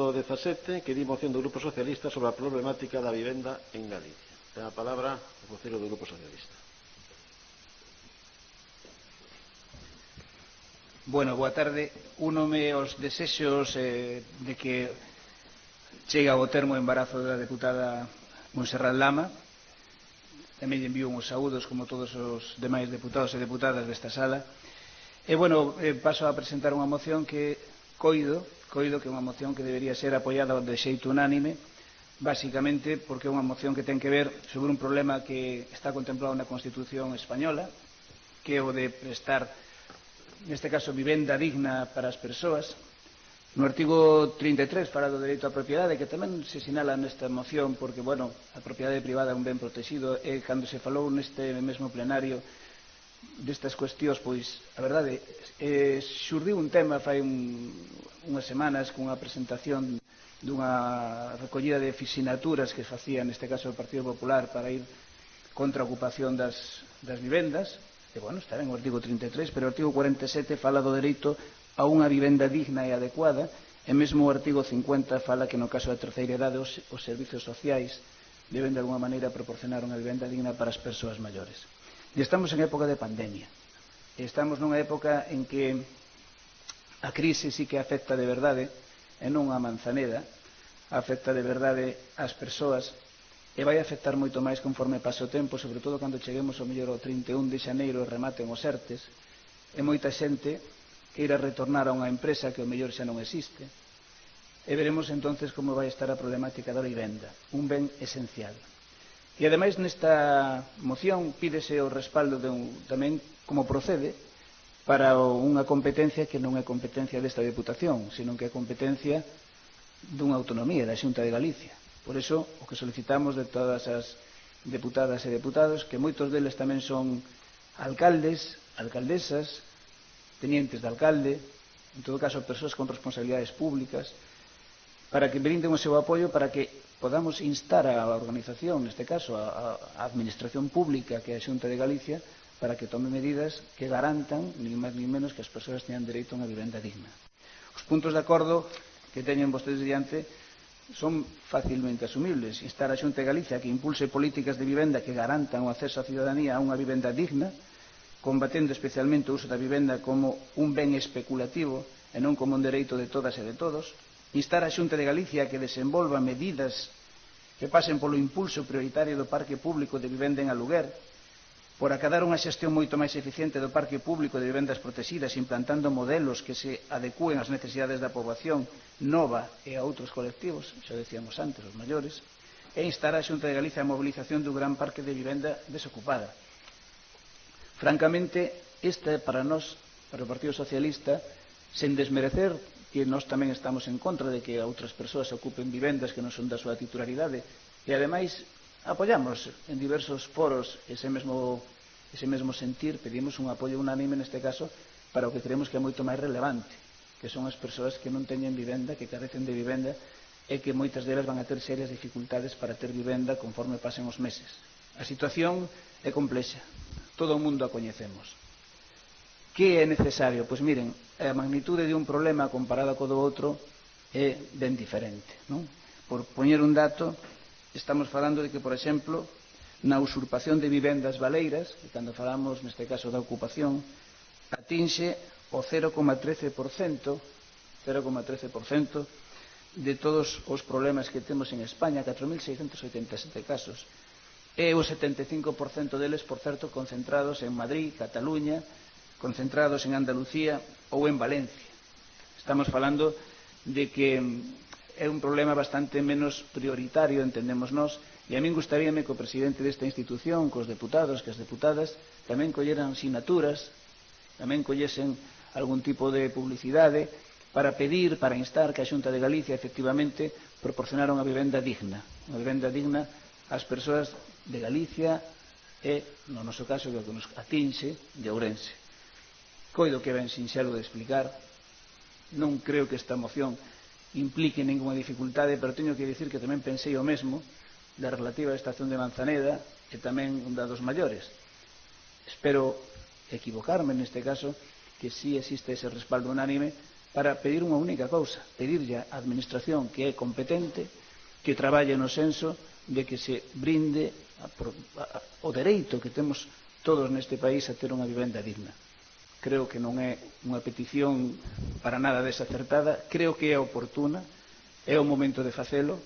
punto 17, que di moción do Grupo Socialista sobre a problemática da vivenda en Galicia. Ten a palabra o vocero do Grupo Socialista. Bueno, boa tarde. Únome aos desexos de que chega ao termo o embarazo da deputada Montserrat Lama. Tamén lle envío uns saúdos como todos os demais deputados e deputadas desta sala. E, bueno, paso a presentar unha moción que coido que é unha moción que debería ser apoiada de xeito unánime, basicamente porque é unha moción que ten que ver sobre un problema que está contemplado na Constitución española, que é o de prestar, neste caso, vivenda digna para as persoas. No artigo 33 fala do dereito á propiedade, que tamén se sinala nesta moción, porque, bueno, a propiedade privada é un ben protegido, e cando se falou neste mesmo plenario destas cuestións, pois, a verdade, xurdiu un tema fai unhas semanas cunha presentación dunha recollida de sinaturas que facía, neste caso, o Partido Popular para ir contra a ocupación das vivendas. E, bueno, está ben o artigo 33, pero o artigo 47 fala do dereito a unha vivenda digna e adecuada, e mesmo o artigo 50 fala que no caso da terceira idade os servizos sociais deben de alguma maneira proporcionar unha vivenda digna para as persoas maiores. E estamos en época de pandemia, e estamos nunha época en que a crise sí que afecta de verdade, e non a Manzaneda, afecta de verdade ás persoas, e vai afectar moito máis conforme pase o tempo, sobre todo cando cheguemos ao mellor ao 31 de xaneiro e rematen os ERTES, e moita xente que irá retornar a unha empresa que ao mellor xa non existe, e veremos entonces como vai estar a problemática da vivenda, un ben esencial. E ademais nesta moción pídese o respaldo tamén como procede para unha competencia que non é competencia desta Deputación, sino que é competencia dunha autonomía, da Xunta de Galicia. Por iso, o que solicitamos de todas as deputadas e deputados, que moitos deles tamén son alcaldes, alcaldesas, tenientes de alcalde, en todo caso persoas con responsabilidades públicas, para que brinden o seu apoio para que podamos instar a organización, neste caso a Administración Pública, que é a Xunta de Galicia, para que tome medidas que garantan, nin máis nin menos, que as persoas teñan dereito a unha vivenda digna. Os puntos de acordo que teñen vostedes diante son facilmente asumibles. Instar a Xunta de Galicia que impulse políticas de vivenda que garantan o acceso á cidadanía a unha vivenda digna, combatendo especialmente o uso da vivenda como un ben especulativo e non como un dereito de todas e de todos. Instar a Xunta de Galicia que desenvolva medidas que pasen polo impulso prioritario do parque público de vivenda en aluguer, por acadar unha xestión moito máis eficiente do parque público de vivendas protegidas, implantando modelos que se adecúen ás necesidades da poboación nova e a outros colectivos, xa decíamos antes, os maiores, e instar a Xunta de Galicia a mobilización dun gran parque de vivenda desocupada. Francamente, esta para nós, para o Partido Socialista, sen desmerecer que nós tamén estamos en contra de que outras persoas ocupen vivendas que non son da súa titularidade, e ademais apoiamos en diversos foros ese mesmo sentir, pedimos un apoio unánime neste caso para o que creemos que é moito máis relevante, que son as persoas que non teñen vivenda, que carecen de vivenda e que moitas delas van a ter serias dificultades para ter vivenda conforme pasen os meses. A situación é complexa, todo o mundo a coñecemos. Que é necesario? Pois miren, a magnitude de un problema comparada co do outro é ben diferente, non? Por poñer un dato, estamos falando de que, por exemplo, na usurpación de vivendas baleiras, e cando falamos neste caso da ocupación, atinxe o 0,13% de todos os problemas que temos en España, 4.687 casos, e o 75% deles, por certo, concentrados en Madrid, Cataluña, concentrados en Andalucía ou en Valencia. Estamos falando de que é un problema bastante menos prioritario, entendemos nós, e a min gustaríame que o presidente desta institución, cos deputados, que as deputadas, tamén colleran sinaturas, tamén collesen algún tipo de publicidade para pedir, para instar que a Xunta de Galicia efectivamente proporcionara unha vivenda digna ás persoas de Galicia e, no noso caso, que nos atinxe, de Ourense. Coido que ben sinxelo de explicar, non creo que esta moción implique ninguna dificultade, pero teño que dicir que tamén pensei o mesmo da relativa á estación de Manzaneda e tamén da dos maiores. Espero equivocarme neste caso, que si existe ese respaldo unánime, para pedir unha única cousa, pedirlle á administración que é competente que traballe no senso de que se brinde o dereito que temos todos neste país a ter unha vivenda digna. Creo que non é unha petición para nada desacertada, creo que é oportuna, é o momento de facelo,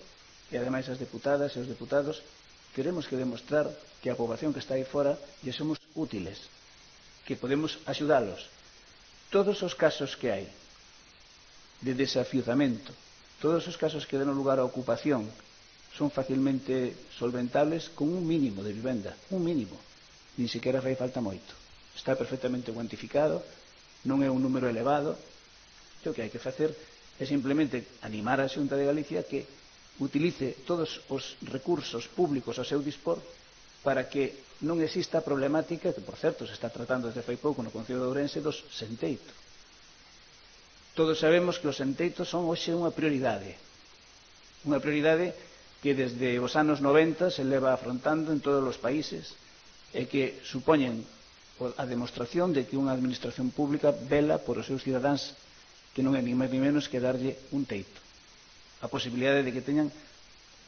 e ademais as deputadas e os deputados queremos que demostrar que a poboación que está aí fora lle somos útiles, que podemos axudalos. Todos os casos que hai de desafiuzamento, todos os casos que den lugar a ocupación son facilmente solventables con un mínimo de vivenda, un mínimo, nin sequera fai falta moito, está perfectamente cuantificado, non é un número elevado. O que hai que facer é simplemente animar a Xunta de Galicia que utilice todos os recursos públicos ao seu dispor para que non exista a problemática que, por certo, se está tratando desde fai pouco no Concello de Ourense dos senteitos. Todos sabemos que os senteitos son hoxe unha prioridade que desde os anos 90 se leva afrontando en todos os países e que supoñen a demostración de que unha administración pública vela por os seus cidadáns, que non é ni máis ni menos que darlle un teito, a posibilidade de que teñan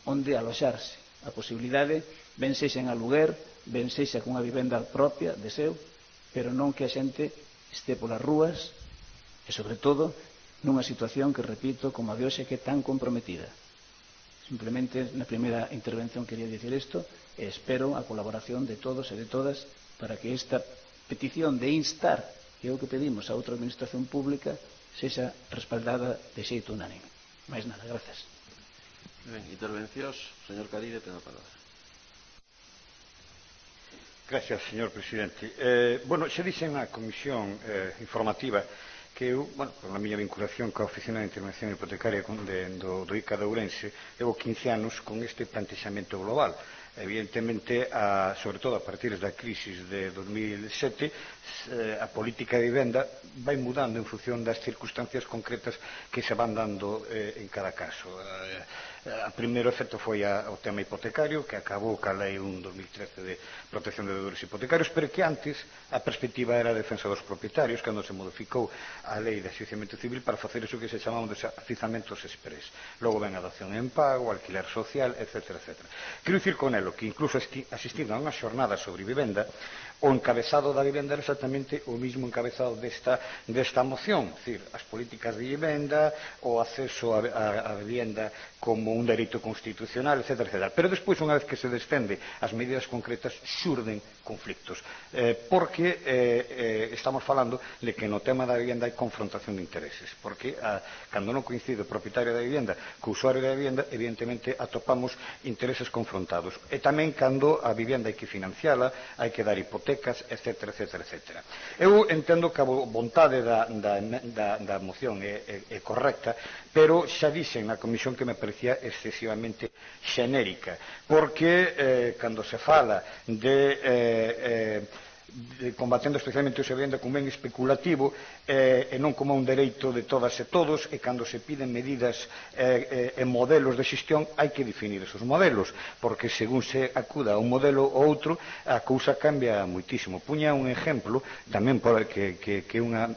onde aloxarse, a posibilidade, ben sexa en aluguer, ben sexa cunha vivenda propia de seu, pero non que a xente este polas rúas e, sobre todo, nunha situación que, repito, como a de hoxe, que é tan comprometida. Simplemente, na primeira intervención quería dicir isto e espero a colaboración de todos e de todas para que esta petición de instar, que é o que pedimos a outra administración pública, sexa respaldada de xeito unánime. Máis nada, grazas. Ben, intervencións, señor Caride, ten a palabra. Gracias, señor presidente. Xa dixen na comisión informativa que eu, pola miña vinculación coa Oficina de Intervención Hipotecaria do ICA de Ourense, levo 15 anos con este plantexamento global. Evidentemente, sobre todo a partir da crisis de 2007, a política de vivenda vai mudando en función das circunstancias concretas que se van dando en cada caso. O primeiro efecto foi o tema hipotecario, que acabou ca Lei 1/2013 de protección de deudores hipotecarios, pero que antes a perspectiva era a defensa dos propietarios, cando se modificou a Lei de Axuizamento Civil para facer iso que se chamaban de axuizamentos exprés. Logo ven a dación en pago, alquiler social, etc. Quero dicir con elo que incluso asistindo a unha xornada sobre vivenda, o encabezado da vivenda era exactamente o mismo encabezado desta moción, é dicir, as políticas de vivenda, o acceso á vivenda como un dereito constitucional, etc. Pero despois, unha vez que se descende as medidas concretas, xurden conflictos, porque estamos falando de que no tema da vivenda hai confrontación de intereses, porque cando non coincide o propietario da vivenda co usuario da vivenda, evidentemente atopamos intereses confrontados, e tamén cando a vivenda hai que financiala, hai que dar hipotecas, etc. Eu entendo que a vontade da moción é correcta, pero xa dixen na comisión que me parecía excesivamente xenérica, porque cando se fala de combatendo especialmente o se venda como ben especulativo e non como un dereito de todas e todos, e cando se piden medidas e modelos de xestión, hai que definir esos modelos, porque según se acuda a un modelo ou outro, a cousa cambia moitísimo. Puña un exemplo, tamén que unha...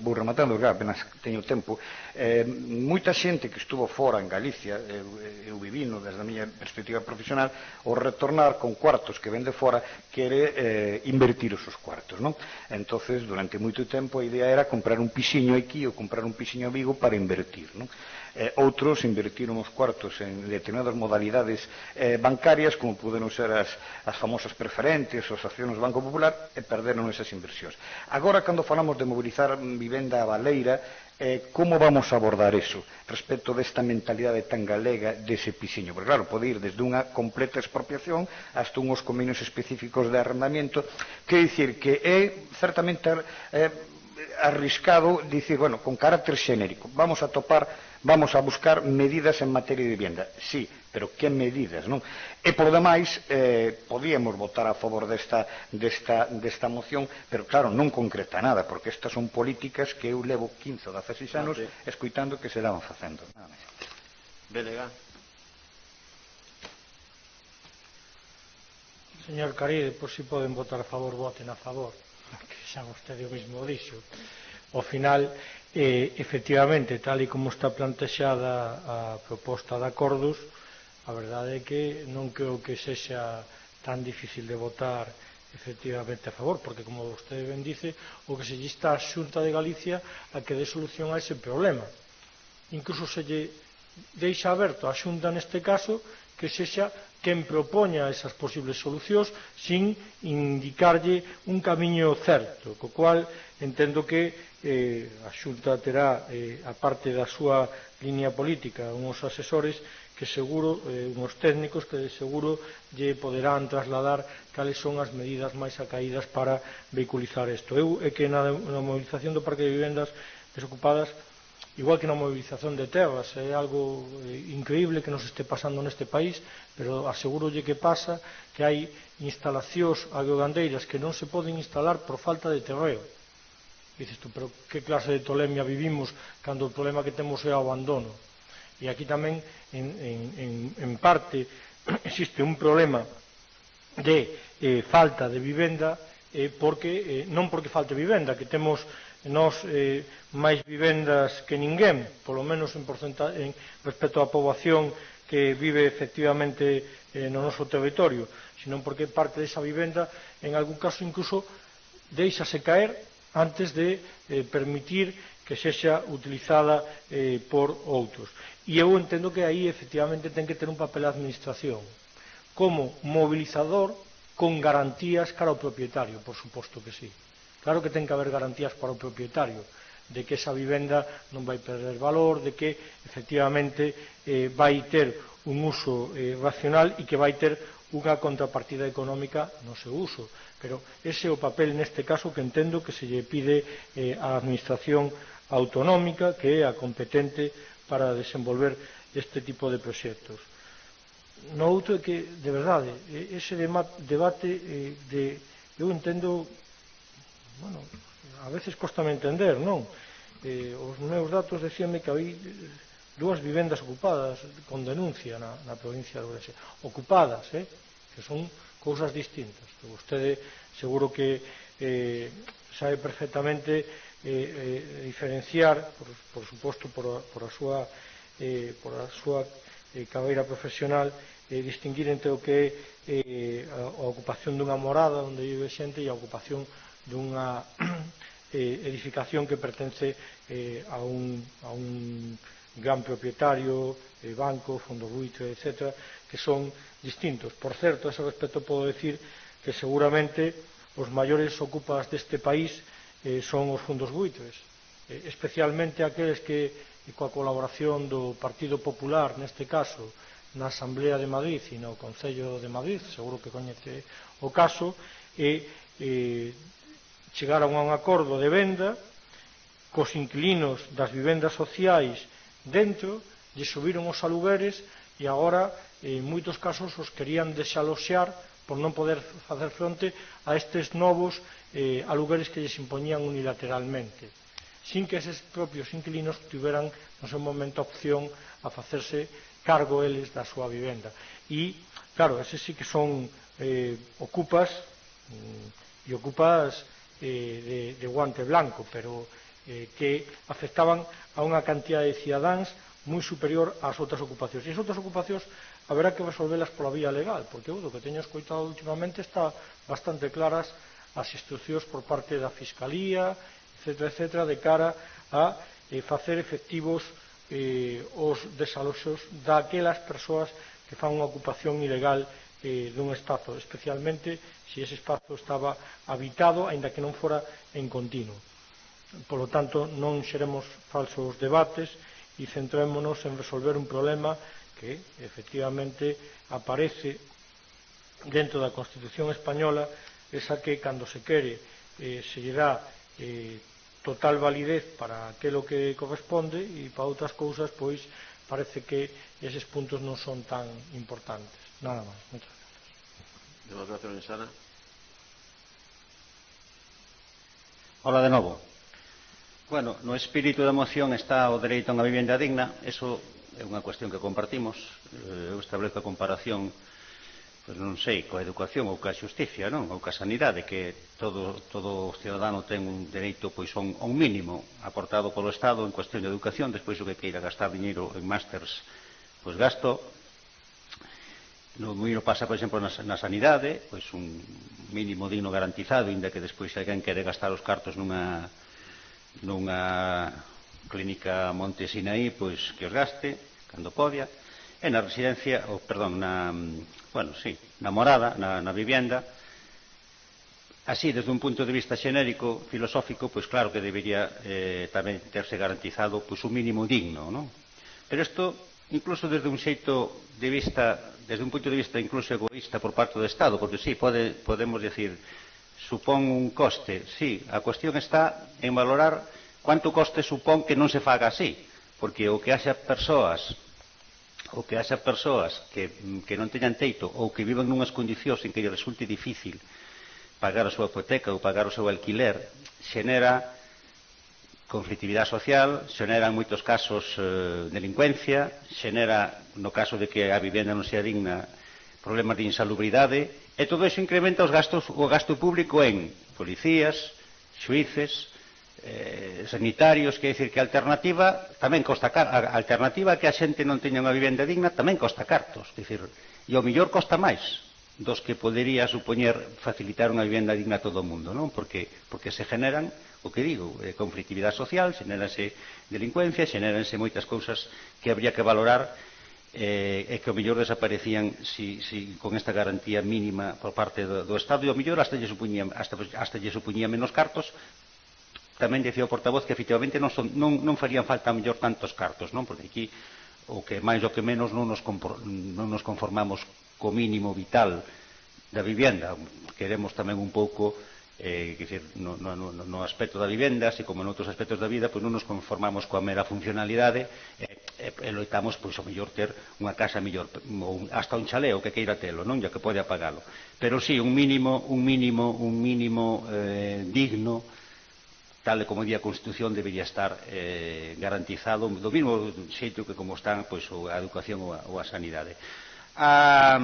vou rematando, que apenas teño tempo. Moita xente que estuvo fora en Galicia, eu vivino desde a miña perspectiva profesional, ao retornar con cuartos que vende fora, quere invertir os seus cuartos, non? Entonces, durante moito tempo a idea era comprar un pixiño aquí ou comprar un pixiño a Vigo para invertir, non? Outros invertiron os cuartos en determinadas modalidades bancarias, como puderon ser as famosas preferentes, as accións do Banco Popular, e perderon esas inversións. Agora, cando falamos de mobilizar vivenda baleira, como vamos a abordar eso respecto desta mentalidade tan galega dese pixiño? Porque claro, pode ir desde unha completa expropiación hasta unhos convenios específicos de arrendamiento, que dicir que é certamente arriscado dicir, bueno, con carácter xenérico, vamos a buscar medidas en materia de vivienda. Sí, pero que medidas, non? E, por demais, podíamos votar a favor desta moción, pero, claro, non concreta nada, porque estas son políticas que eu levo 15 ou 16 anos escoitando que se daban facendo. Delega. Señor Caride, por si poden votar a favor, voten a favor, que xa vostede o mismo dixo. Ao final, efectivamente, tal e como está plantexada a proposta de acordos, a verdade é que non creo que sexa tan difícil de votar efectivamente a favor, porque, como vostede ben dice, o que se lle está a Xunta de Galicia a que dé solución a ese problema. Incluso se lle deixa aberto a Xunta neste caso que sexa quen propoña esas posibles solucións sin indicarlle un camiño certo, co cual entendo que a Xunta terá, a parte da súa liña política, uns asesores que seguro, uns técnicos que seguro lle poderán trasladar cales son as medidas máis acaídas para vehiculizar isto. É que na movilización do Parque de Vivendas Desocupadas, igual que na movilización de terras, é algo increíble que nos este pasando neste país, pero asegurolle que pasa que hai instalacións agrogandeiras que non se poden instalar por falta de terreo. Dices tú, pero que clase de tolemia vivimos cando o problema que temos é o abandono? E aquí tamén, en parte, existe un problema de falta de vivenda, non porque falte vivenda, que temos nós máis vivendas que ninguén, polo menos respecto á poboación que vive efectivamente no noso territorio, senón porque parte desa vivenda, en algún caso incluso, deixase caer antes de permitir que sexa utilizada por outros. E eu entendo que aí efectivamente ten que ter un papel a administración como mobilizador con garantías cara ao propietario, por suposto que sí. Claro que ten que haber garantías para o propietario de que esa vivenda non vai perder valor, de que efectivamente vai ter un uso racional e que vai ter unha contrapartida económica no seu uso. Pero ese é o papel neste caso que entendo que se lle pide á administración autonómica, que é a competente para desenvolver este tipo de proxectos. No outro é que, de verdade, ese debate eu entendo, bueno, a veces costame entender, non? Os meus datos decíanme que hai 2 vivendas ocupadas con denuncia na provincia de Ourense. Ocupadas, que son cousas distintas. Vostede seguro que sabe perfectamente diferenciar, por suposto, por a súa carreira profesional, distinguir entre o que é a ocupación dunha morada onde vive xente e a ocupación dunha edificación que pertence a un gran propietario, banco, fondo buitre, etc., que son distintos. Por certo, a ese respecto podo decir que seguramente os maiores ocupas deste país son os fondos buitres, especialmente aqueles que, coa colaboración do Partido Popular, neste caso, na Asamblea de Madrid e no Concello de Madrid, seguro que coñece o caso, chegaron a un acordo de venda cos inquilinos das vivendas sociais dentro, lle subiron os alugueres e agora, en moitos casos, os querían desaloxar por non poder facer fronte a estes novos alugueres que lles impoñían unilateralmente, sin que eses propios inquilinos tiveran no seu momento opción a facerse cargo eles da súa vivenda. E, claro, eses sí que son ocupas de guante blanco, pero que afectaban a unha cantidad de cidadáns moi superior ás outras ocupacións. E as outras ocupacións haberá que resolvelas pola vía legal, porque o que teño escoitado últimamente está bastante claras as instruccións por parte da Fiscalía, etc., de cara a facer efectivos os desaloxos daquelas persoas que fan unha ocupación ilegal dun espazo, especialmente se ese espazo estaba habitado, aínda que non fora en continuo. Por lo tanto, non xeremos falsos debates e centrémonos en resolver un problema que, efectivamente, aparece dentro da Constitución española, esa que, cando se quere, se lle dá total validez para aquilo que corresponde e para outras cousas, pois, parece que eses puntos non son tan importantes. Nada máis. Muchas gracias. Demostración insana. Hola de novo. Bueno, no espírito da moción está o dereito a unha vivenda digna. Eso é unha cuestión que compartimos. Eu establezo a comparación pois non sei, coa educación ou coa xusticia, non? Ou coa sanidade, que todo cidadano ten un dereito pois a un mínimo aportado polo Estado en cuestión de educación. Despois o que queira gastar diñeiro en másters, pois gasto. No mínimo pasa, por exemplo, na sanidade, pois un mínimo digno garantizado, inda que despois se alguén quere gastar os cartos nunha clínica Monte Sinaí, pois que os gaste cando podia. E na residencia, na morada, na vivenda, así, desde un punto de vista xenérico, filosófico, pois claro que debería tamén terse garantizado pois un mínimo digno, non? Pero isto, incluso desde un xeito de vista, desde un punto de vista incluso egoísta por parte do Estado, porque sí, podemos decir, supón un coste, sí, a cuestión está en valorar cuánto coste supón que non se faga así, porque o que haxa persoas que non teñan teito ou que vivan nunhas condicións en que lle resulte difícil pagar a súa hipoteca ou pagar o seu alquiler, xenera conflitividade social, xenera en moitos casos delincuencia, xenera, no caso de que a vivenda non sea digna, problemas de insalubridade, e todo iso incrementa o gasto público en policías, xuíces, sanitarios. Quer dicir que a alternativa tamén costa a alternativa que a xente non teña unha vivenda digna tamén costa cartos, dicir, e ao mellor costa máis dos que podería supoñer facilitar unha vivenda digna a todo o mundo, non? Porque se generan, o que digo, conflictividade social, xenéranse delincuencia, xenéranse moitas cousas que habría que valorar e que ao mellor desaparecían con esta garantía mínima por parte do Estado, e ao mellor hasta lle supoñía menos cartos. Tamén dicía o portavoz que efectivamente non farían falta a mellor tantos cartos, non? Porque aquí o que máis ou que menos non nos conformamos co mínimo vital da vivenda. Queremos tamén un pouco no aspecto da vivenda, así como en outros aspectos da vida, pois non nos conformamos coa mera funcionalidade e loitamos pois ao mellor ter unha casa mellor, ou hasta un chaleo que queira telo, non? Ya que pode apagalo. Pero sí, un mínimo digno, tal e como di a Constitución, debería estar garantizado do mesmo xeito que como están pois, a educación ou a sanidade. A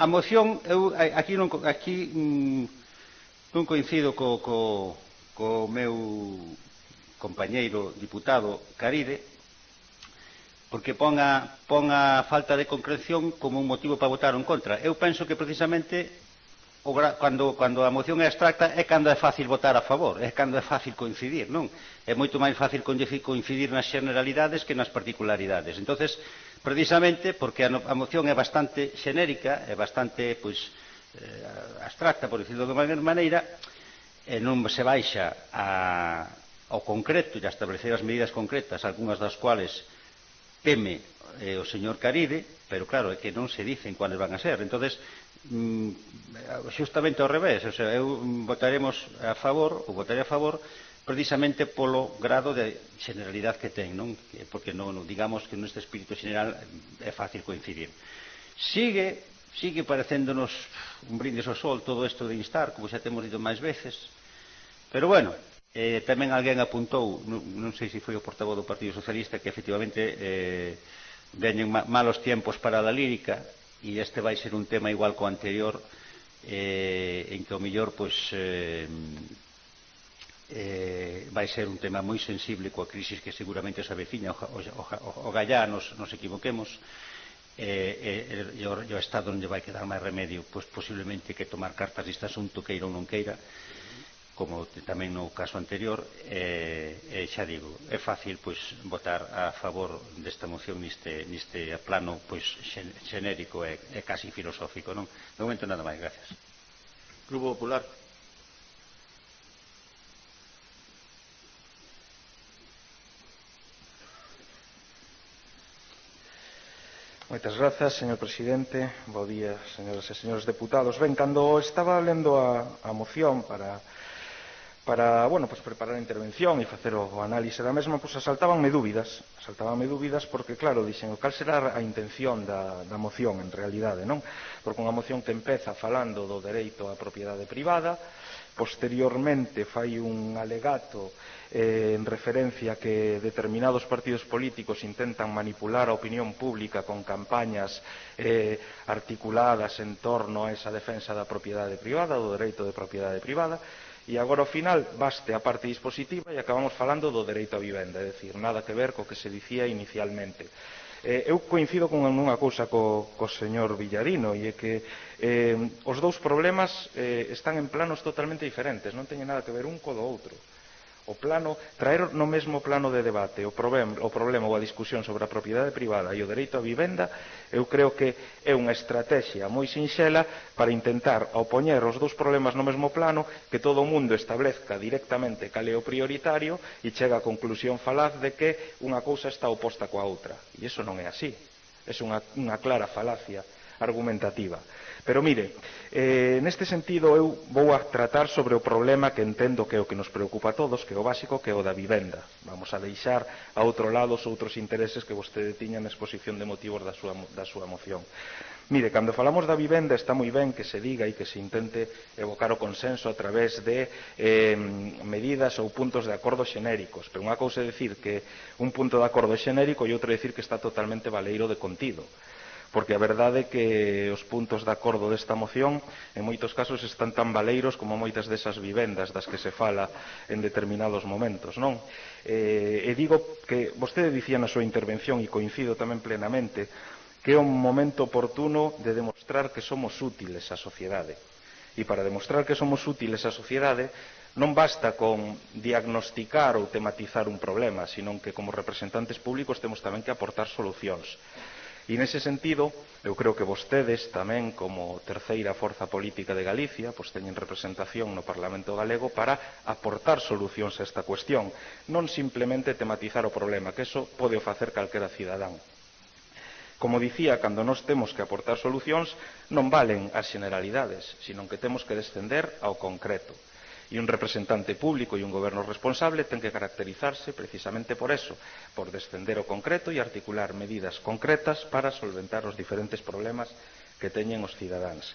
moción, eu aquí non coincido co meu compañeiro diputado Caride, porque pon a falta de concreción como un motivo para votar en contra. Eu penso que precisamente cando a moción é abstracta é cando é fácil votar a favor, é cando é fácil coincidir, non? É moito máis fácil coincidir nas generalidades que nas particularidades. Entonces, precisamente, porque a moción é bastante xenérica, é bastante, abstracta, por dicirlo de unha maneira, e non se baixa ao concreto e a establecer as medidas concretas, algunhas das cuales teme o señor Caride, pero claro, é que non se dicen cuáles van a ser. Entonces, xustamente ao revés, o sea, votaré a favor precisamente polo grado de generalidade que ten, non? Porque digamos que neste espírito general é fácil coincidir. Sigue parecéndonos un brindis ao sol todo isto de instar, como xa temos dito máis veces, pero bueno, tamén alguén apuntou, non sei se foi o portavoz do Partido Socialista, que efectivamente veñen malos tiempos para a lírica, e este vai ser un tema igual co anterior, en que ao mellor vai ser un tema moi sensible coa crisis que seguramente se aveciña. Ogallá nos equivoquemos e o Estado non lle vai quedar máis remedio posiblemente que tomar cartas deste asunto, queira ou non queira, como tamén no caso anterior. Xa digo, é fácil votar a favor desta moción neste plano xenérico e casi filosófico, non? De momento nada máis, gracias. Grupo Popular. Moitas grazas, señor presidente. Bo día, señoras e señores deputados. Ben, cando estaba lendo a moción para preparar a intervención e facer o análise da mesma, asaltábanme dúbidas porque, claro, dixen, cal será a intención da moción en realidade, non? Porque unha moción que empeza falando do dereito á propiedade privada, posteriormente fai un alegato en referencia a que determinados partidos políticos intentan manipular a opinión pública con campañas articuladas en torno a esa defensa da propiedade privada, do dereito de propiedade privada, e agora ao final baste a parte dispositiva e acabamos falando do dereito a vivenda, é dicir, nada que ver co que se dicía inicialmente. Eu coincido con unha cousa co señor Villarino, e é que os dous problemas están en planos totalmente diferentes, non teñen nada que ver un co do outro. O plano, traer no mesmo plano de debate o problema ou a discusión sobre a propiedade privada e o dereito a vivenda, eu creo que é unha estrategia moi sinxela para intentar opoñer os dous problemas no mesmo plano, que todo o mundo establezca directamente cal é o prioritario e chega á conclusión falaz de que unha cousa está oposta coa outra. E iso non é así. É unha clara falacia argumentativa. Pero mire, neste sentido eu vou a tratar sobre o problema que entendo que é o que nos preocupa a todos, que é o básico, que é o da vivenda. Vamos a deixar a outro lado os outros intereses que vostede tiña na exposición de motivos da súa moción. Mire, cando falamos da vivenda está moi ben que se diga e que se intente evocar o consenso a través de medidas ou puntos de acordo xenéricos, pero unha cousa é dicir que un punto de acordo é xenérico e outra é dicir que está totalmente baleiro de contido, porque a verdade é que os puntos de acordo desta moción en moitos casos están tan baleiros como moitas desas vivendas das que se fala en determinados momentos, non? E digo que vostede dicía na súa intervención, e coincido tamén plenamente, que é un momento oportuno de demostrar que somos útiles á sociedade. E para demostrar que somos útiles á sociedade non basta con diagnosticar ou tematizar un problema, sino que como representantes públicos temos tamén que aportar solucións. E nese sentido, eu creo que vostedes tamén, como terceira forza política de Galicia, pois teñen representación no Parlamento galego para aportar solucións a esta cuestión, non simplemente tematizar o problema, que eso pode o facer calquera cidadán. Como dicía, cando nós temos que aportar solucións, non valen as generalidades, sino que temos que descender ao concreto. E un representante público e un goberno responsable ten que caracterizarse precisamente por eso, por descender ao concreto e articular medidas concretas para solventar os diferentes problemas que teñen os cidadáns.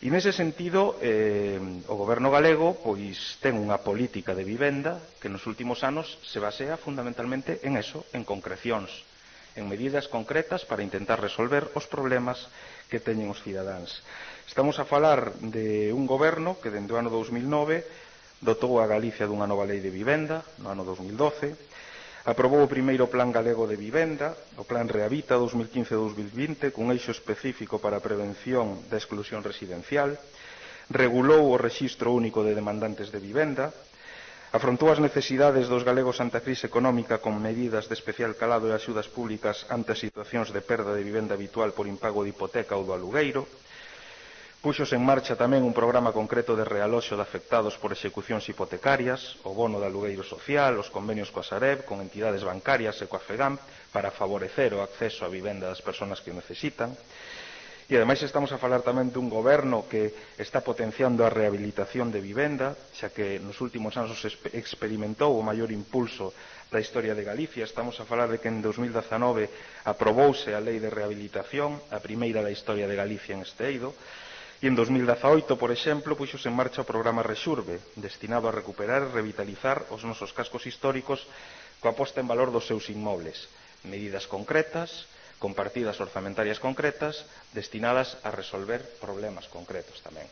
E nese sentido, o goberno galego pois ten unha política de vivenda que nos últimos anos se basea fundamentalmente en eso, en concrecións, en medidas concretas para intentar resolver os problemas que teñen os cidadáns. Estamos a falar de un goberno que dende o ano 2009 dotou a Galicia dunha nova lei de vivenda, no ano 2012, aprobou o primeiro Plan Galego de Vivenda, o Plan Rehabita 2015-2020, cun eixo específico para a prevención da exclusión residencial, regulou o Rexistro Único de Demandantes de Vivenda, afrontou as necesidades dos galegos ante a crise económica con medidas de especial calado e axudas públicas ante as situacións de perda de vivenda habitual por impago de hipoteca ou do alugueiro, puxose en marcha tamén un programa concreto de realoxo de afectados por execucións hipotecarias, o bono de alugueiro social, os convenios coa Sareb, con entidades bancarias e coa FEGAM para favorecer o acceso á vivenda das persoas que o necesitan. E ademais estamos a falar tamén dun goberno que está potenciando a rehabilitación de vivenda, xa que nos últimos anos experimentou o maior impulso da historia de Galicia. Estamos a falar de que en 2019 aprobouse a Lei de Rehabilitación, a primeira da historia de Galicia en este eido, e en 2018, por exemplo, puxose en marcha o programa Rexurbe, destinado a recuperar e revitalizar os nosos cascos históricos coa posta en valor dos seus inmobles. Medidas concretas, con partidas orzamentarias concretas, destinadas a resolver problemas concretos tamén.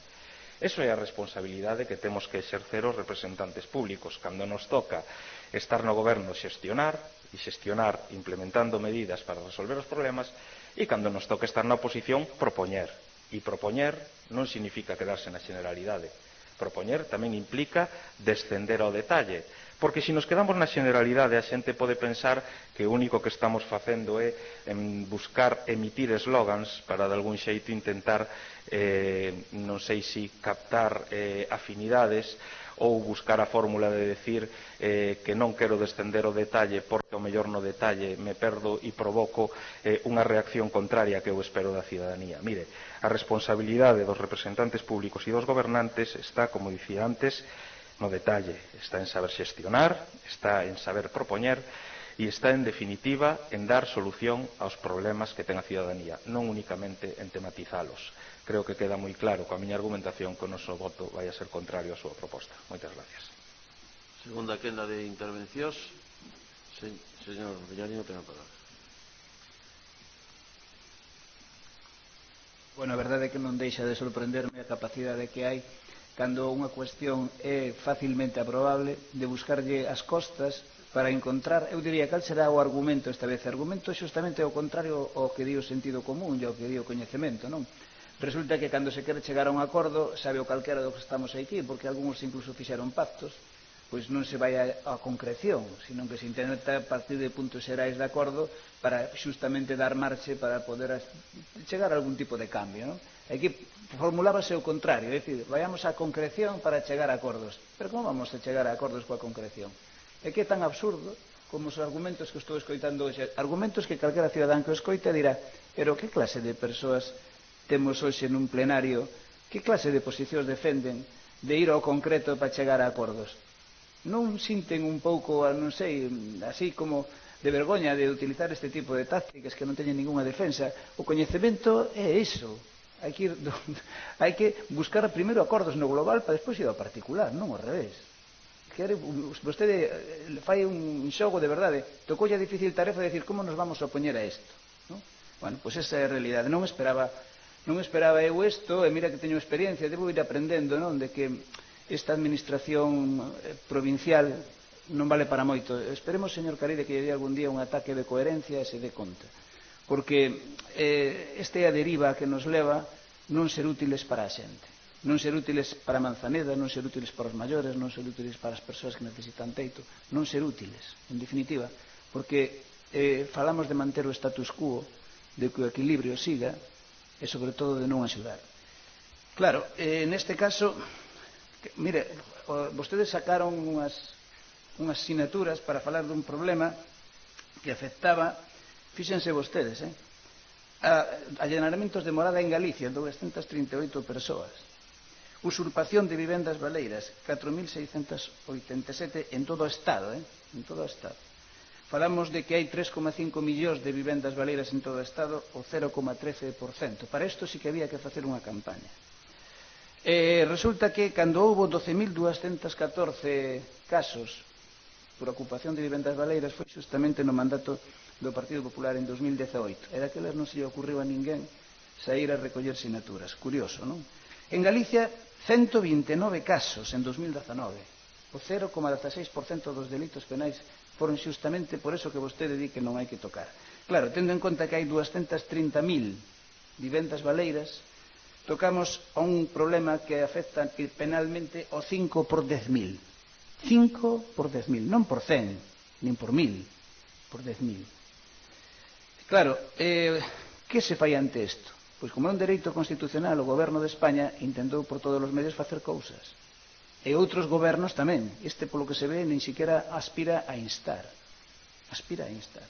Eso é a responsabilidade que temos que exercer os representantes públicos. Cando nos toca estar no goberno xestionar, e xestionar implementando medidas para resolver os problemas, e cando nos toca estar na oposición, propoñer. E propoñer non significa quedarse na generalidade. Propoñer tamén implica descender ao detalle, porque se nos quedamos na generalidade a xente pode pensar que o único que estamos facendo é buscar emitir eslogans para de algún xeito intentar non sei se captar afinidades ou buscar a fórmula de decir que non quero descender o detalle porque ao mellor no detalle me perdo e provoco unha reacción contraria que eu espero da cidadanía. Mire, a responsabilidade dos representantes públicos e dos gobernantes está, como dicía antes, no detalle, está en saber xestionar, está en saber propoñer e está, en definitiva, en dar solución aos problemas que ten a cidadanía, non únicamente en tematizalos. Creo que queda moi claro coa miña argumentación que o noso voto vai a ser contrario á súa proposta. Moitas gracias. Segunda quenda de intervencións. Señor Villarino, ten a palabra. Bueno, a verdade é que non deixa de sorprenderme a capacidade que hai cando unha cuestión é facilmente aprobable de buscarlle as costas para encontrar, eu diría, cal será o argumento esta vez. O argumento é justamente o contrario ao que di o sentido común e ao que di o coñecemento, non? Resulta que cando se quere chegar a un acordo, sabe o calquera do que estamos aquí, porque algúns incluso fixeron pactos, pois non se vai a concreción, sino que se intenta partir de puntos xerais de acordo para justamente dar marche para poder chegar a algún tipo de cambio, non? Aquí formulábase o contrario, é dicir, vayamos á concreción para chegar a acordos. Pero como vamos a chegar a acordos coa concreción? É que é tan absurdo como os argumentos que estou escoitando hoxe, argumentos que calquera cidadán que o escoita dirá, pero que clase de persoas temos hoxe nun plenario, que clase de posicións defenden de ir ao concreto para chegar a acordos? Non sinten un pouco, non sei, así como de vergoña de utilizar este tipo de tácticas que non teñen ninguna defensa? O coñecemento é iso. Hai que buscar primeiro acordos no global para despois ir ao particular, non ao revés. Vostede fai un xogo de verdade, tocoulle a difícil tarefa de decir como nos vamos a opoñer a isto, non? Bueno, pois esa é a realidade. Non esperaba eu isto, e mira que teño experiencia, debo ir aprendendo, non, de que esta administración provincial non vale para moito. Esperemos, señor Caride, que lle dé algún día un ataque de coherencia e se dé conta, porque esta é a deriva que nos leva non ser útiles para a xente, non ser útiles para Manzaneda, non ser útiles para os maiores, non ser útiles para as persoas que necesitan teito, non ser útiles, en definitiva, porque falamos de manter o status quo, de que o equilibrio siga e, sobre todo, de non axudar. Claro, neste caso, mire, vostedes sacaron unhas sinaturas para falar dun problema que afectaba, fíxense vostedes, allanamentos de morada en Galicia, 238 persoas, usurpación de vivendas baleiras, 4.687 en todo o Estado, en todo o Estado. Falamos de que hai 3,5 millóns de vivendas baleiras en todo o Estado, o 0,13%. Para isto sí que había que facer unha campaña. Resulta que cando houbo 12.214 casos por ocupación de vivendas baleiras foi justamente no mandato do Partido Popular en 2018. E daquelas non se lle ocurriu a ninguén sair a recoller sinaturas. Curioso, non? En Galicia, 129 casos en 2019. O 0,16% dos delitos penais foron justamente por eso que vostede di que non hai que tocar. Claro, tendo en conta que hai 230.000 vivendas baleiras, tocamos a un problema que afecta penalmente o 5 por 10.000. 5 por 10.000, non por 100, nin por 1.000, por 10.000. Claro, que se fai ante isto? Pois como é un dereito constitucional, o goberno de España intentou por todos os medios facer cousas. E outros gobernos tamén. Este, polo que se ve, nin siquiera aspira a instar. Aspira a instar.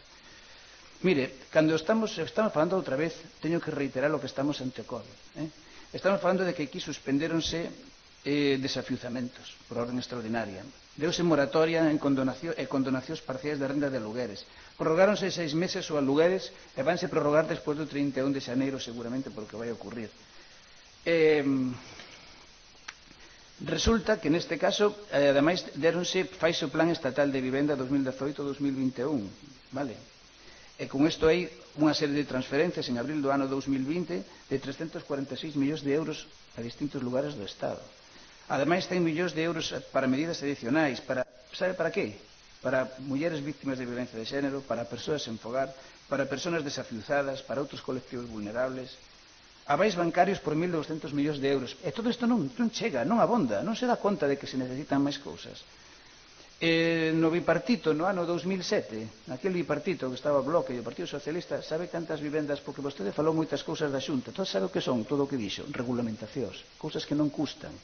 Mire, cando estamos falando outra vez, teño que reiterar o que estamos ante o COVID. Estamos falando de que aquí suspendéronse desafiuzamentos por orden extraordinaria. Deuse moratoria e condonacións parciais de renda de alugueres. Prorrogáronse 6 meses os alugueres e vanse prorrogar despois do 31 de xaneiro seguramente por que vai ocurrir. Resulta que neste caso, ademais, faise o Plan Estatal de Vivenda 2018-2021, vale? E con isto hai unha serie de transferencias en abril do ano 2020 de 346 millóns de euros a distintos lugares do Estado. Ademais, ten millóns de euros para medidas adicionais, sabe para qué? Para mulleres víctimas de violencia de xénero, para persoas sen fogar, para persoas desafiuzadas, para outros colectivos vulnerables, avais bancarios por 1.200 millóns de euros. E todo isto non chega, non abonda, non se dá conta de que se necesitan máis cousas. No bipartito, no ano 2007, naquele bipartito que estaba o Bloque e o Partido Socialista, sabe cantas vivendas, porque vostede falou moitas cousas da Xunta, todo sabe o que son, todo o que dixo, regulamentacións, cousas que non custan,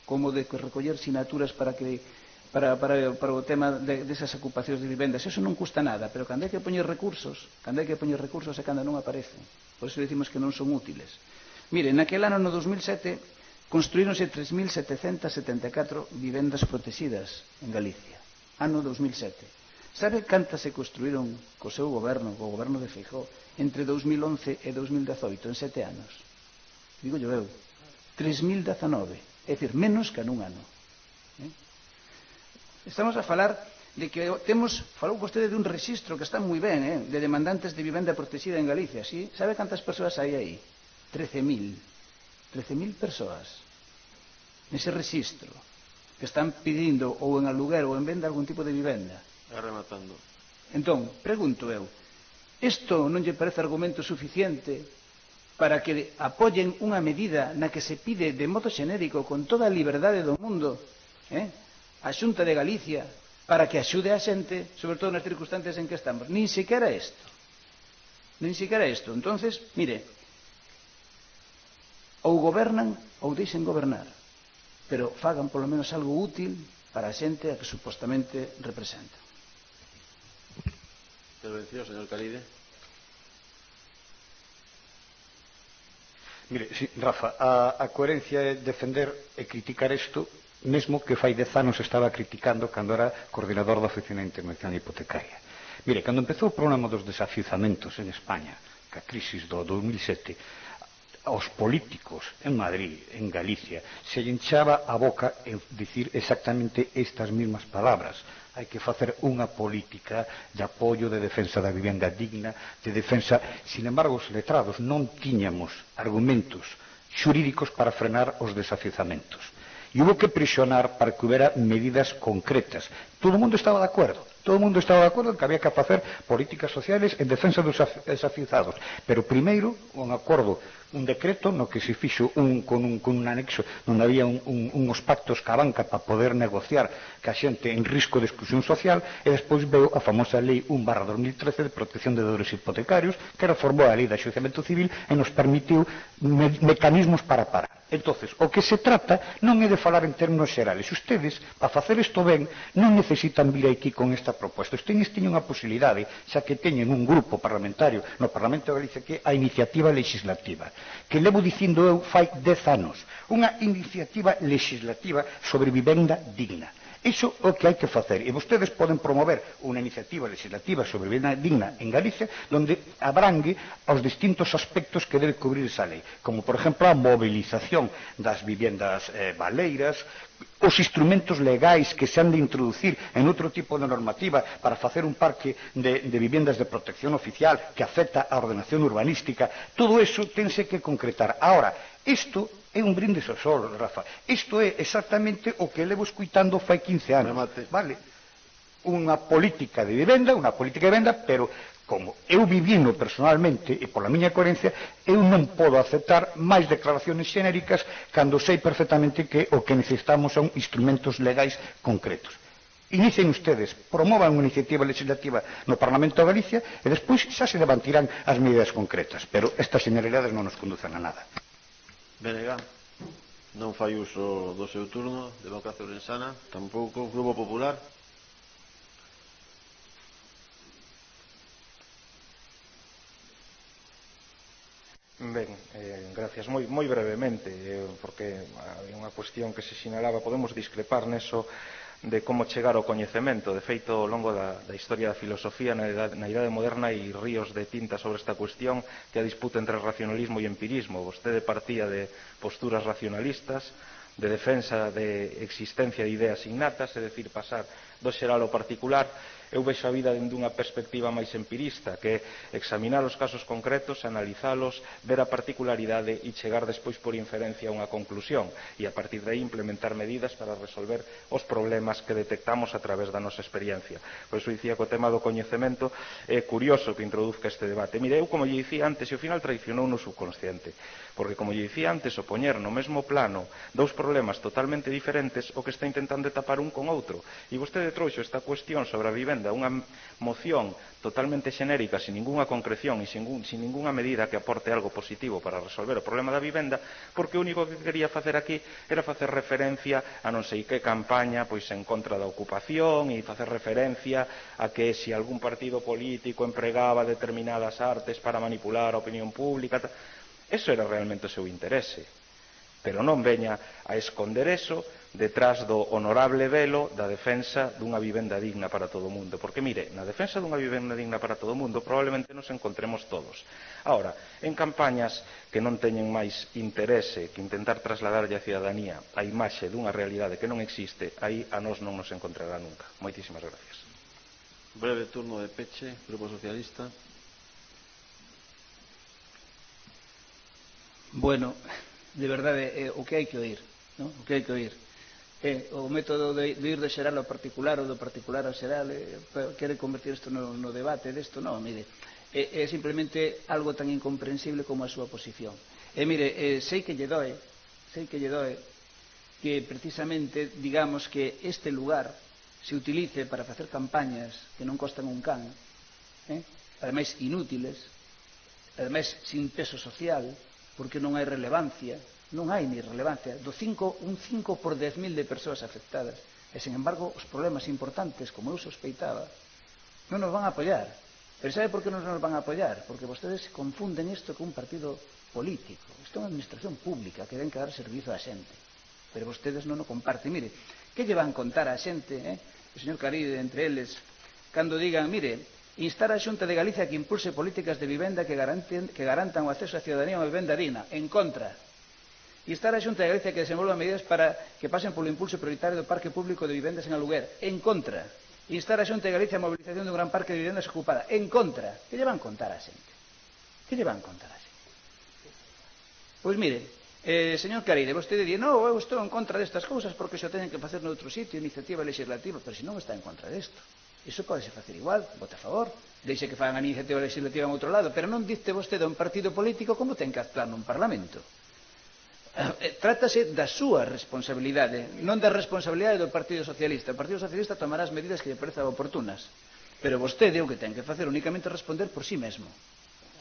como de recoller sinaturas para o tema desas ocupacións de vivendas. Eso non custa nada, pero cando hai que poñer recursos é cando non aparecen. Por iso decimos que non son útiles. Mire, naquele ano, no 2007, construíronse 3.774 vivendas protegidas en Galicia. Ano 2007. Sabe cantas se construíron co seu goberno, co goberno de Feijóo, entre 2011 e 2018, en 7 anos? Digo eu, 3.019, é dicir, menos que nun ano. Estamos a falar de que falou vostede de un registro que está moi ben, de demandantes de vivenda protegida en Galicia, ¿sí? Sabe cantas persoas hai aí? 13.000 persoas nese registro que están pedindo ou en aluguer ou en venda algún tipo de vivenda. Rematando. Entón, pregunto eu, isto non lle parece argumento suficiente para que apoyen unha medida na que se pide de modo xenérico, con toda a liberdade do mundo, a Xunta de Galicia, para que axude a xente, sobre todo nas circunstancias en que estamos? Nin siquiera isto. Nin siquiera isto. Entonces, mire, ou gobernan ou deixen gobernar, pero fagan polo menos algo útil para a xente a que supostamente representa. Intervención, señor Caride. Mire, sí, Rafa, a coherencia é defender e criticar isto mesmo que fai 10 anos estaba criticando cando era coordinador da Oficina Internacional Hipotecaria. Mire, cando empezou o problema dos desafiuzamentos en España, ca crisis do 2007, aos políticos en Madrid, en Galicia, se lle hinchaba a boca en dicir exactamente estas mismas palabras. Hai que facer unha política de apoio, de defensa da vivenda digna, de defensa... Sin embargo, os letrados non tiñamos argumentos xurídicos para frenar os desafiuzamentos. E hubo que presionar para que houbera medidas concretas. Todo o mundo estaba de acordo. Todo o mundo estaba de acordo en que había que facer políticas sociales en defensa dos desafiuzados. Pero primeiro, un acordo, un decreto no que se fixo con un anexo onde había uns pactos ca banca para poder negociar ca xente en risco de exclusión social, e despois veo a famosa lei 1/2013 de protección de deudores hipotecarios, que reformou a lei de enxuiciamento civil e nos permitiu mecanismos para parar. Entonces, o que se trata non é de falar en términos xerales. Ustedes, para facer isto ben, non necesitan vir aquí con esta proposta. Ustedes teñen unha posibilidade, xa que teñen un grupo parlamentario no Parlamento de Galicia, que é a iniciativa legislativa, que levo dicindo eu fai 10 anos, unha iniciativa legislativa sobre vivenda digna. Iso é o que hai que facer, e vostedes poden promover unha iniciativa legislativa sobre vivenda digna en Galicia, onde abrangue os distintos aspectos que debe cubrir esa lei, como por exemplo a movilización das vivendas baleiras, os instrumentos legais que se han de introducir en outro tipo de normativa para facer un parque de vivendas de protección oficial que afecta a ordenación urbanística. Todo eso tense que concretar. Ahora, isto é un brindis ao sol, Rafa. Isto é exactamente o que levo escuitando fai 15 anos. Vale? Unha política de vivenda, pero como eu vivino personalmente e pola miña coherencia, eu non podo aceptar máis declaraciones xenéricas cando sei perfectamente que o que necesitamos son instrumentos legais concretos. Inicien ustedes, promovan unha iniciativa legislativa no Parlamento de Galicia e despois xa se levantarán as medidas concretas, pero estas generalidades non nos conducen a nada. Benega, non fai uso do seu turno, Democracia Ourensana, tampouco, Grupo Popular. Ben, gracias. Moi brevemente, porque hai unha cuestión que se sinalaba, podemos discrepar neso de como chegar ao coñecemento. De feito, ao longo da historia da filosofía na idade moderna hai ríos de tinta sobre esta cuestión, que a disputa entre racionalismo e empirismo. Vostede partía de posturas racionalistas, de defensa de existencia de ideas innatas, é dicir, pasar do xeral ao particular. Eu vexo a vida dende unha perspectiva máis empirista, que é examinar os casos concretos, analizalos, ver a particularidade e chegar despois por inferencia a unha conclusión, e a partir de aí implementar medidas para resolver os problemas que detectamos a través da nosa experiencia. Por iso dicía que o tema do coñecemento é curioso que introduzca este debate. Mire, eu, como lle dicía antes, e ao final traicionou no subconsciente, porque, como lle dicía antes, o poñer no mesmo plano dous problemas totalmente diferentes, o que está intentando tapar un con outro. E vostede trouxo esta cuestión sobre a vivenda, unha moción totalmente xenérica, sin ningunha concreción e sin ningunha medida que aporte algo positivo para resolver o problema da vivenda, porque o único que quería facer aquí era facer referencia a non sei que campaña pois en contra da ocupación, e facer referencia a que se algún partido político empregaba determinadas artes para manipular a opinión pública. Eso era realmente o seu interese. pero non veña a esconder eso detrás do honorable velo da defensa dunha vivenda digna para todo o mundo, porque mire, na defensa dunha vivenda digna para todo o mundo probablemente nos encontremos todos. Ahora, en campañas que non teñen máis interese que intentar trasladarlle á cidadanía a imaxe dunha realidade que non existe, aí a nós non nos encontrará nunca. Moitísimas gracias. Breve turno de peche, Grupo Socialista. Bueno, de verdade, o que hai que oír, ¿no? O que hai que oír. O método de ir de xeral ao particular ou do particular ao xeral, quere convertir isto no debate desto, non, mire, é simplemente algo tan incomprensible como a súa posición. Mire, sei que lle doe que precisamente digamos que este lugar se utilice para facer campañas que non costan un can, ademais inútiles, ademais sin peso social, porque non hai relevancia, non hai ni relevancia, un 5 por 10.000 de persoas afectadas, e, sin embargo, os problemas importantes, como eu sospeitaba, non nos van a apoiar. Pero sabe por que non nos van a apoiar? Porque vostedes confunden isto con un partido político. Isto é unha administración pública que ten que dar servizo á xente. Pero vostedes non o comparten. Mire, que lle van contar á xente, o señor Caride, entre eles, cando digan, mire, instar a Xunta de Galicia que impulse políticas de vivenda que garantan o acceso á cidadanía a unha vivenda digna, en contra. Instar a Xunta de Galicia que desenvolva medidas para que pasen polo impulso prioritario do parque público de vivendas en aluguer, en contra. Instar a Xunta de Galicia a mobilización dun gran parque de vivendas ocupada, en contra. Que lle van contar a xente? Que lle van contar a xente? Pois mire, señor Caride, vostede di, non, eu estou en contra destas cousas porque xo teñen que facer noutro sitio, iniciativa legislativa, pero se non está en contra desto. Iso pode facer igual, vote a favor, deixe que fagan a iniciativa legislativa en outro lado, pero non diste vostede a un partido político como ten que actuar nun parlamento. Trátase da súa responsabilidade, non da responsabilidade do Partido Socialista. O Partido Socialista tomará as medidas que lle parezan oportunas, pero vostede o que ten que facer únicamente é responder por sí mesmo.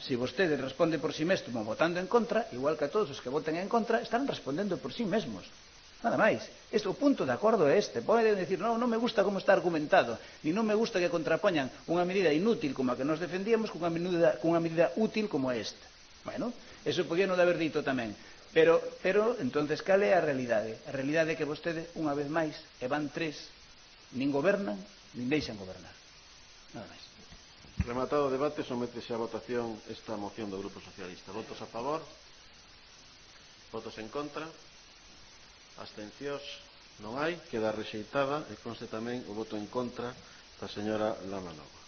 Se vostede responde por sí mesmo votando en contra, igual que a todos os que voten en contra, están respondendo por sí mesmos. Nada máis. O punto de acordo é este. Poden decir, non me gusta como está argumentado, ni non me gusta que contrapoñan unha medida inútil como a que nos defendíamos cunha medida útil como esta. Bueno, eso podía non haber dito tamén. Pero, entonces, cal é a realidade? A realidade é que vostede, unha vez máis, e van 3, nin gobernan, nin deixan gobernar. Nada máis. Rematado o debate, sométese a votación esta moción do Grupo Socialista. Votos a favor? Votos en contra? Abstencións? Non hai. Queda rexeitada e conste tamén o voto en contra da señora Lama Nova.